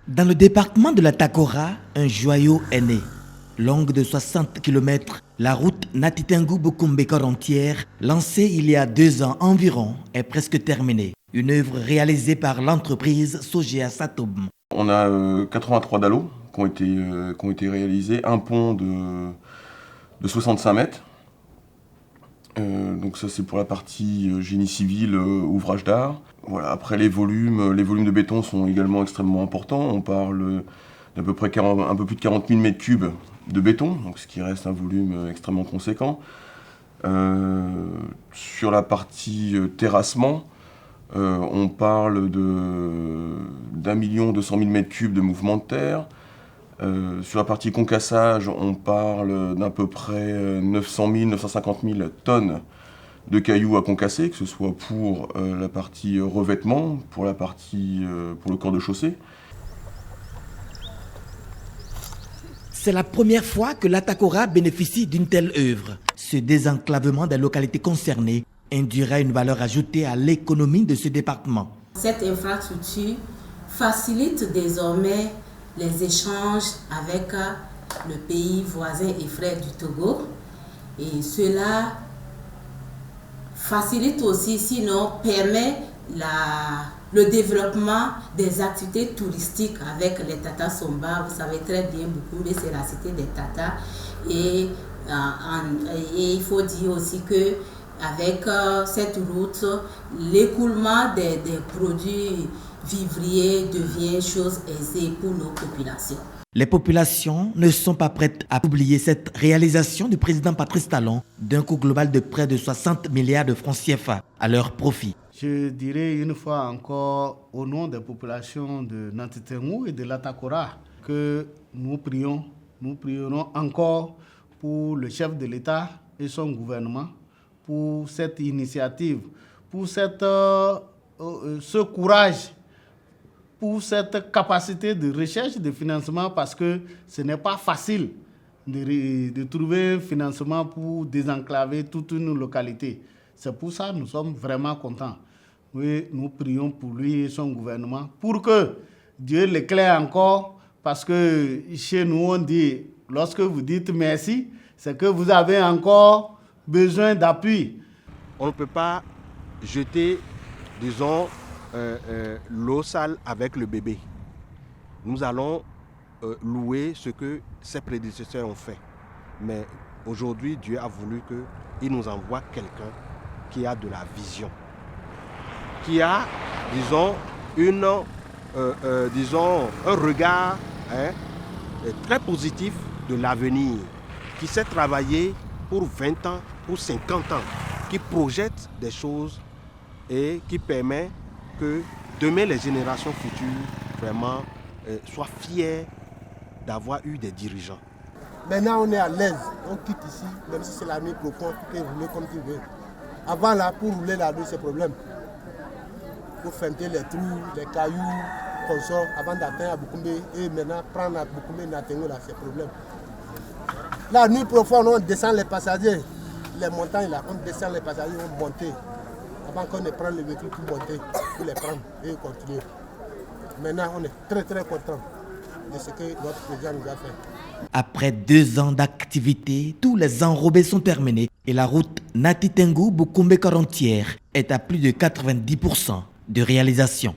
Dans le département de la Takora, un joyau est né. Longue de 60 km, la route Natitengu-Bukumbe entière, lancée il y a 2 ans environ, est presque terminée. Une œuvre réalisée par l'entreprise Sogea Satom. On a 83 dallos qui ont été réalisés, un pont de 65 mètres. Donc ça c'est pour la partie génie civil, ouvrage d'art. Voilà, après les volumes de béton sont également extrêmement importants. On parle d'à peu près un peu plus de 40 000 mètres cubes de béton, donc ce qui reste un volume extrêmement conséquent. Sur la partie terrassement, on parle d'1 200 000 mètres cubes de mouvement de terre. Sur la partie concassage, on parle d'à peu près 900 000, 950 000 tonnes de cailloux à concasser, que ce soit pour la partie revêtement, pour le corps de chaussée. C'est la première fois que la Takora bénéficie d'une telle œuvre. Ce désenclavement des localités concernées induira une valeur ajoutée à l'économie de ce département. Cette infrastructure facilite désormais les échanges avec le pays voisin et frère du Togo. Et cela facilite aussi, sinon permet le développement des activités touristiques avec les Tata Somba. Vous savez très bien, Bukumbe, c'est la cité des Tata. Et il faut dire aussi que avec cette route, l'écoulement des produits vivriers devient chose aisée pour nos populations. Les populations ne sont pas prêtes à oublier cette réalisation du président Patrice Talon d'un coût global de près de 60 milliards de francs CFA à leur profit. Je dirais une fois encore au nom des populations de Natitengu et de la Takora que nous prierons encore pour le chef de l'État et son gouvernement pour cette initiative, pour ce courage, pour cette capacité de recherche de financement, parce que ce n'est pas facile de trouver un financement pour désenclaver toute une localité. C'est pour ça que nous sommes vraiment contents. Oui, nous prions pour lui et son gouvernement pour que Dieu l'éclaire encore, parce que chez nous on dit, lorsque vous dites merci, c'est que vous avez encore besoin d'appui. On ne peut pas jeter, disons, l'eau sale avec le bébé. Nous allons louer ce que ses prédécesseurs ont fait. Mais aujourd'hui, Dieu a voulu qu'il nous envoie quelqu'un qui a de la vision, qui a, disons, un regard très positif de l'avenir, qui sait travailler pour 20 ans, pour 50 ans, qui projette des choses et qui permet que demain les générations futures vraiment soient fiers d'avoir eu des dirigeants. Maintenant on est à l'aise, on quitte ici, même si c'est la nuit profonde, tu peux rouler comme tu veux. Avant là, pour rouler la nuit, c'est problème. Pour feinter les trous, les cailloux, qu'on sort avant d'atteindre à Bukumbe et maintenant prendre à Bukumbe Natengo là, c'est problème. La nuit profonde, on descend les passagers, les montagnes là, on descend les passagers, on monte. Avant qu'on ne prenne le véhicule pour monter, pour les prendre et continuer. Maintenant, on est très très content de ce que notre président nous a fait. Après 2 ans d'activité, tous les enrobés sont terminés et la route Natitengu-Bukumbe entière est à plus de 90% de réalisation.